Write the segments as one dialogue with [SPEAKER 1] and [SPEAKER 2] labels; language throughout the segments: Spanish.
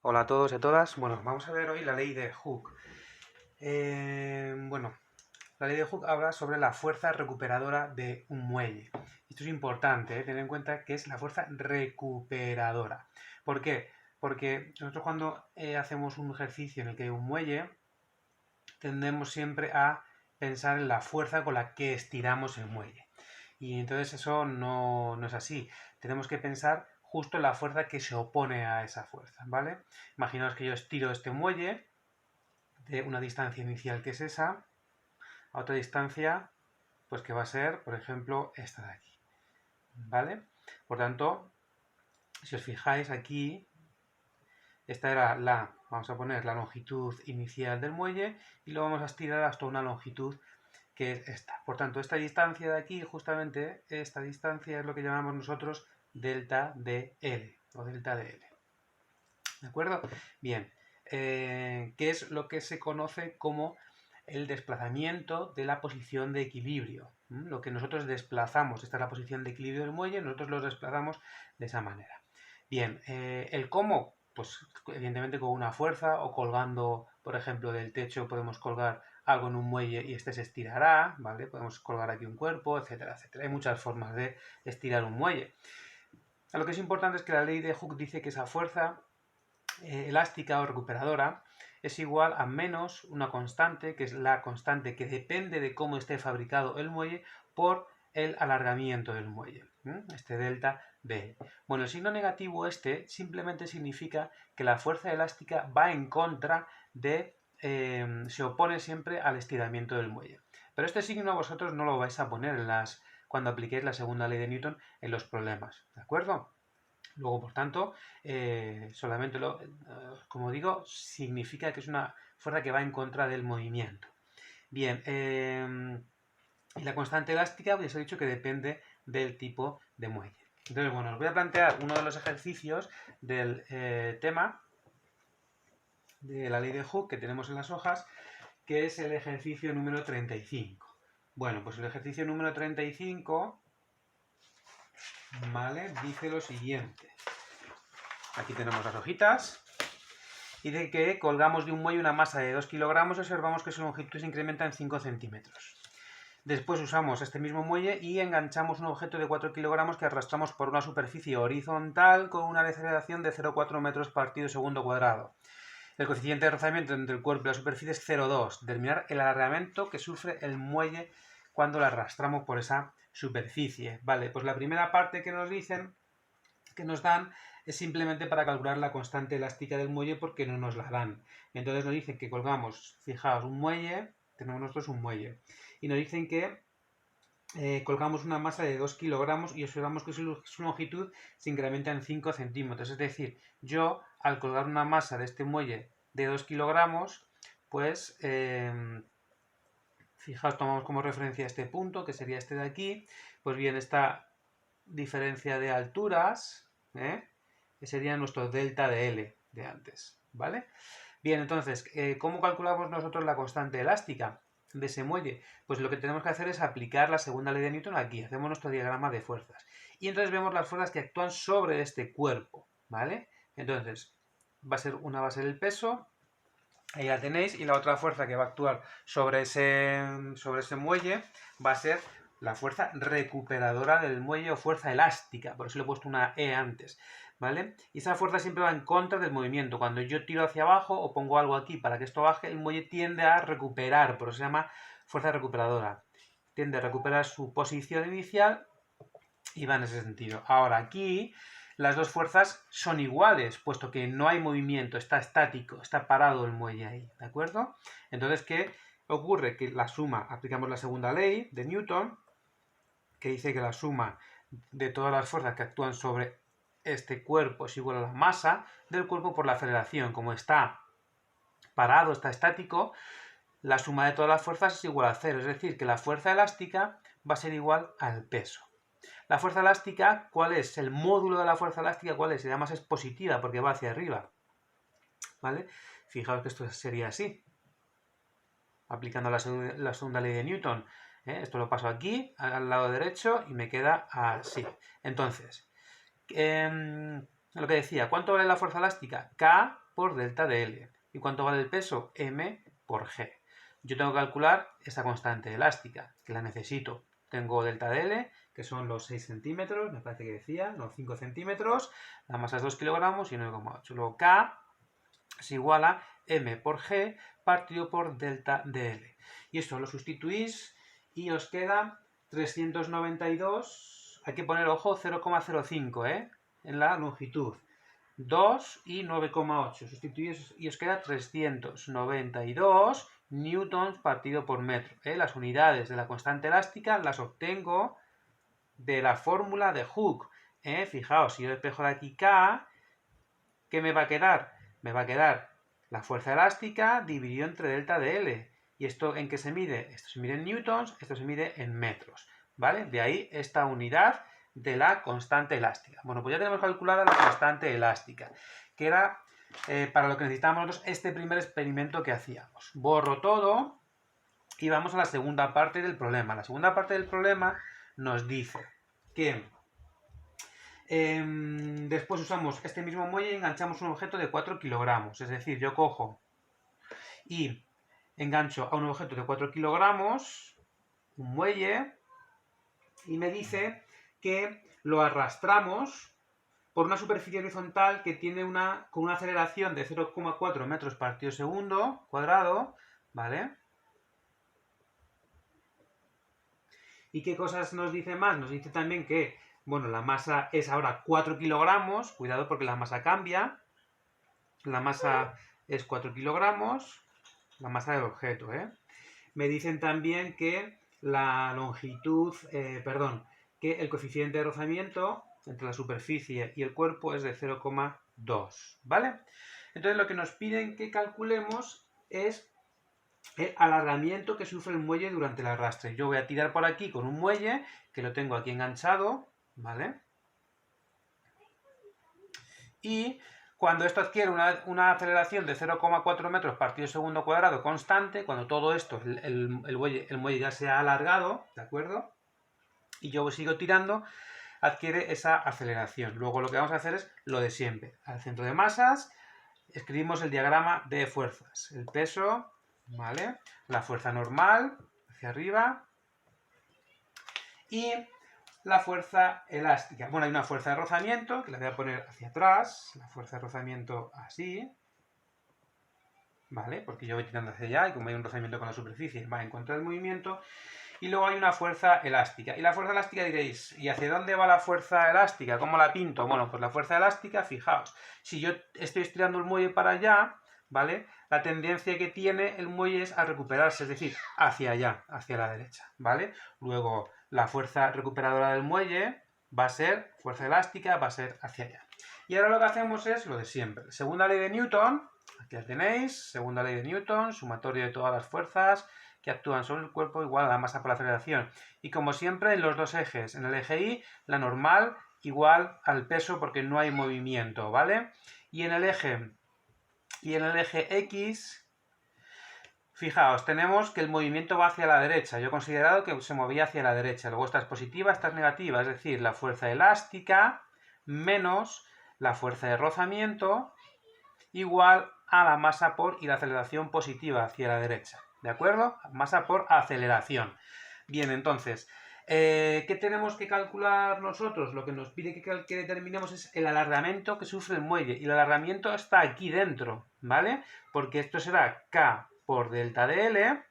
[SPEAKER 1] Hola a todos y a todas. Bueno, vamos a ver hoy la ley de Hooke. Bueno, la ley de Hooke habla sobre la fuerza recuperadora de un muelle. Esto es importante, tener en cuenta que es la fuerza recuperadora. ¿Por qué? Porque nosotros cuando hacemos un ejercicio en el que hay un muelle, tendemos siempre a pensar en la fuerza con la que estiramos el muelle. Y entonces eso no es así. Tenemos que pensar justo en la fuerza que se opone a esa fuerza, ¿vale? Imaginaos que yo estiro este muelle de una distancia inicial que es esa, a otra distancia, pues que va a ser, por ejemplo, esta de aquí, ¿vale? Por tanto, si os fijáis aquí, esta era vamos a poner la longitud inicial del muelle y lo vamos a estirar hasta una longitud que es esta. Por tanto, esta distancia de aquí, justamente, esta distancia es lo que llamamos nosotros delta de L o delta de L. ¿De acuerdo? Bien. ¿Qué es lo que se conoce como el desplazamiento de la posición de equilibrio? Lo que nosotros desplazamos, esta es la posición de equilibrio del muelle, nosotros lo desplazamos de esa manera. Bien, el cómo, pues evidentemente con una fuerza o colgando, por ejemplo, del techo podemos colgar algo en un muelle y este se estirará, ¿vale? Podemos colgar aquí un cuerpo, etcétera, etcétera. Hay muchas formas de estirar un muelle. Lo que es importante es que la ley de Hooke dice que esa fuerza elástica o recuperadora es igual a menos una constante, que es la constante que depende de cómo esté fabricado el muelle, por el alargamiento del muelle, este delta B. Bueno, el signo negativo este simplemente significa que la fuerza elástica va en contra de, se opone siempre al estiramiento del muelle. Pero este signo vosotros no lo vais a poner cuando apliquéis la segunda ley de Newton en los problemas, ¿de acuerdo? Luego, por tanto, solamente como digo, significa que es una fuerza que va en contra del movimiento. Bien, y la constante elástica, ya os he dicho que depende del tipo de muelle. Entonces, bueno, os voy a plantear uno de los ejercicios del tema de la ley de Hooke que tenemos en las hojas, que es el ejercicio número 35. Bueno, pues el ejercicio número 35, ¿vale? Dice lo siguiente. Aquí tenemos las hojitas. Dice que colgamos de un muelle una masa de 2 kilogramos y observamos que su longitud se incrementa en 5 centímetros. Después usamos este mismo muelle y enganchamos un objeto de 4 kilogramos que arrastramos por una superficie horizontal con una deceleración de 0,4 metros partido segundo cuadrado. El coeficiente de rozamiento entre el cuerpo y la superficie es 0,2. Determinar el alargamiento que sufre el muelle cuando lo arrastramos por esa superficie. Vale, pues la primera parte que nos dicen, que nos dan, es simplemente para calcular la constante elástica del muelle porque no nos la dan. Entonces nos dicen que colgamos, fijaos, un muelle, tenemos nosotros un muelle, y nos dicen que colgamos una masa de 2 kilogramos y observamos que su longitud se incrementa en 5 centímetros. Es decir, yo al colgar una masa de este muelle de 2 kilogramos, pues fijaos, tomamos como referencia este punto, que sería este de aquí, pues bien, esta diferencia de alturas, que sería nuestro delta de L de antes, ¿vale? Bien, entonces, ¿cómo calculamos nosotros la constante elástica de ese muelle? Pues lo que tenemos que hacer es aplicar la segunda ley de Newton aquí, hacemos nuestro diagrama de fuerzas. Y entonces vemos las fuerzas que actúan sobre este cuerpo, ¿vale? Entonces, una va a ser el peso, ahí la tenéis, y la otra fuerza que va a actuar sobre ese muelle va a ser la fuerza recuperadora del muelle o fuerza elástica, por eso le he puesto una E antes, ¿vale? Y esa fuerza siempre va en contra del movimiento. Cuando yo tiro hacia abajo o pongo algo aquí para que esto baje, el muelle tiende a recuperar, por eso se llama fuerza recuperadora. Tiende a recuperar su posición inicial y va en ese sentido. Ahora, aquí las dos fuerzas son iguales, puesto que no hay movimiento, está estático, está parado el muelle ahí, ¿de acuerdo? Entonces, ¿qué ocurre? Que la suma, aplicamos la segunda ley de Newton, que dice que la suma de todas las fuerzas que actúan sobre este cuerpo es igual a la masa del cuerpo por la aceleración. Como está parado, está estático, la suma de todas las fuerzas es igual a cero, es decir, que la fuerza elástica va a ser igual al peso. La fuerza elástica, ¿cuál es? El módulo de la fuerza elástica, ¿cuál es? Y además es positiva porque va hacia arriba, ¿vale? Fijaos que esto sería así, aplicando la segunda ley de Newton. Esto lo paso aquí, al lado derecho, y me queda así. Entonces, lo que decía, ¿cuánto vale la fuerza elástica? K por delta de L. ¿Y cuánto vale el peso? M por G. Yo tengo que calcular esa constante elástica, que la necesito. Tengo delta de L, que son los 6 centímetros, me parece que decía, no, 5 centímetros, la masa es 2 kilogramos y 9,8. Luego K es igual a M por G partido por delta de L. Y esto lo sustituís y os queda 392, hay que poner, ojo, 0,05 en la longitud. 2 y 9,8. Sustituís y os queda 392 newtons partido por metro. Las unidades de la constante elástica las obtengo de la fórmula de Hooke. Fijaos, si yo despejo de aquí K, ¿qué me va a quedar? Me va a quedar la fuerza elástica dividido entre delta de L. ¿Y esto en qué se mide? Esto se mide en newtons, esto se mide en metros. ¿Vale? De ahí esta unidad de la constante elástica. Bueno, pues ya tenemos calculada la constante elástica, que era para lo que necesitábamos nosotros este primer experimento que hacíamos. Borro todo y vamos a la segunda parte del problema. La segunda parte del problema nos dice que después usamos este mismo muelle y enganchamos un objeto de 4 kilogramos. Es decir, yo cojo y engancho a un objeto de 4 kilogramos un muelle y me dice que lo arrastramos por una superficie horizontal que tiene con una aceleración de 0,4 metros partido segundo cuadrado, ¿vale? ¿Y qué cosas nos dice más? Nos dice también que, bueno, la masa es ahora 4 kilogramos, cuidado porque la masa cambia, la masa es 4 kilogramos, la masa del objeto, Me dicen también que la longitud, que el coeficiente de rozamiento entre la superficie y el cuerpo es de 0,2, ¿vale? Entonces lo que nos piden que calculemos es el alargamiento que sufre el muelle durante el arrastre. Yo voy a tirar por aquí con un muelle, que lo tengo aquí enganchado, ¿vale? Y cuando esto adquiere una aceleración de 0,4 metros partido segundo cuadrado constante, cuando todo esto, el muelle ya se ha alargado, ¿de acuerdo? Y yo sigo tirando, adquiere esa aceleración. Luego lo que vamos a hacer es lo de siempre. Al centro de masas escribimos el diagrama de fuerzas. El peso, ¿vale? La fuerza normal, hacia arriba. Y la fuerza elástica. Bueno, hay una fuerza de rozamiento, que la voy a poner hacia atrás. La fuerza de rozamiento así. ¿Vale? Porque yo voy tirando hacia allá y como hay un rozamiento con la superficie, va en contra del movimiento. Y luego hay una fuerza elástica. Y la fuerza elástica diréis, ¿y hacia dónde va la fuerza elástica? ¿Cómo la pinto? Bueno, pues la fuerza elástica, fijaos, si yo estoy estirando el muelle para allá, ¿vale? La tendencia que tiene el muelle es a recuperarse, es decir, hacia allá, hacia la derecha, ¿vale? Luego, la fuerza recuperadora del muelle va a ser, fuerza elástica, va a ser hacia allá. Y ahora lo que hacemos es lo de siempre. Segunda ley de Newton, aquí la tenéis, segunda ley de Newton, sumatorio de todas las fuerzas que actúan sobre el cuerpo igual a la masa por la aceleración. Y como siempre, en los dos ejes, en el eje Y, la normal igual al peso porque no hay movimiento, ¿vale? Y en el eje X, fijaos, tenemos que el movimiento va hacia la derecha. Yo he considerado que se movía hacia la derecha. Luego esta es positiva, esta es negativa, es decir, la fuerza elástica menos la fuerza de rozamiento igual a la masa por y la aceleración positiva hacia la derecha. ¿De acuerdo? Masa por aceleración. Bien, entonces, ¿qué tenemos que calcular nosotros? Lo que nos pide que determinemos es el alargamiento que sufre el muelle. Y el alargamiento está aquí dentro, ¿vale? Porque esto será K por delta de L,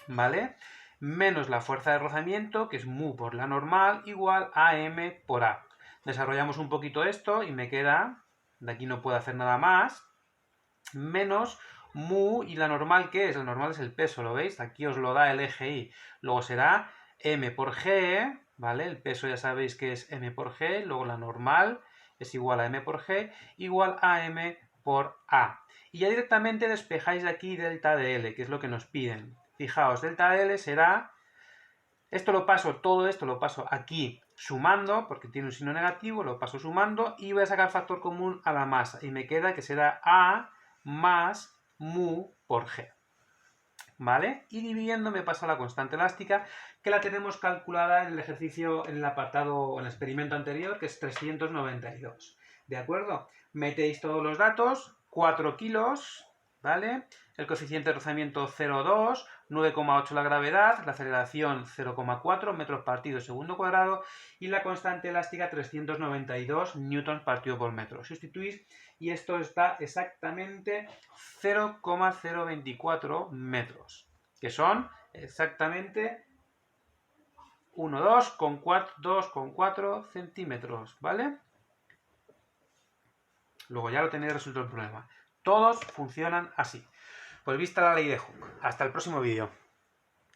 [SPEAKER 1] ¿vale? Menos la fuerza de rozamiento, que es mu por la normal, igual a M por A. Desarrollamos un poquito esto y me queda, de aquí no puedo hacer nada más, menos mu y la normal, ¿qué es? La normal es el peso, ¿lo veis? Aquí os lo da el eje Y. Luego será M por G, ¿vale? El peso ya sabéis que es M por G, luego la normal es igual a M por G, igual a M por A. Y ya directamente despejáis de aquí delta de L, que es lo que nos piden. Fijaos, delta de L será, todo esto lo paso aquí sumando, porque tiene un signo negativo, lo paso sumando y voy a sacar factor común a la masa. Y me queda que será A más mu por G, ¿vale? Y dividiendo me pasa la constante elástica, que la tenemos calculada en el ejercicio, en el apartado, en el experimento anterior, que es 392, ¿de acuerdo? Metéis todos los datos, 4 kilos, ¿vale? El coeficiente de rozamiento 0,2, 9,8 la gravedad, la aceleración 0,4 metros partido segundo cuadrado y la constante elástica 392 newtons partido por metro. Sustituís y esto está exactamente 0,024 metros, que son exactamente 2,4 centímetros, ¿vale? Luego ya lo tenéis resuelto el problema. Todos funcionan así. Pues vista la ley de Hooke. Hasta el próximo vídeo.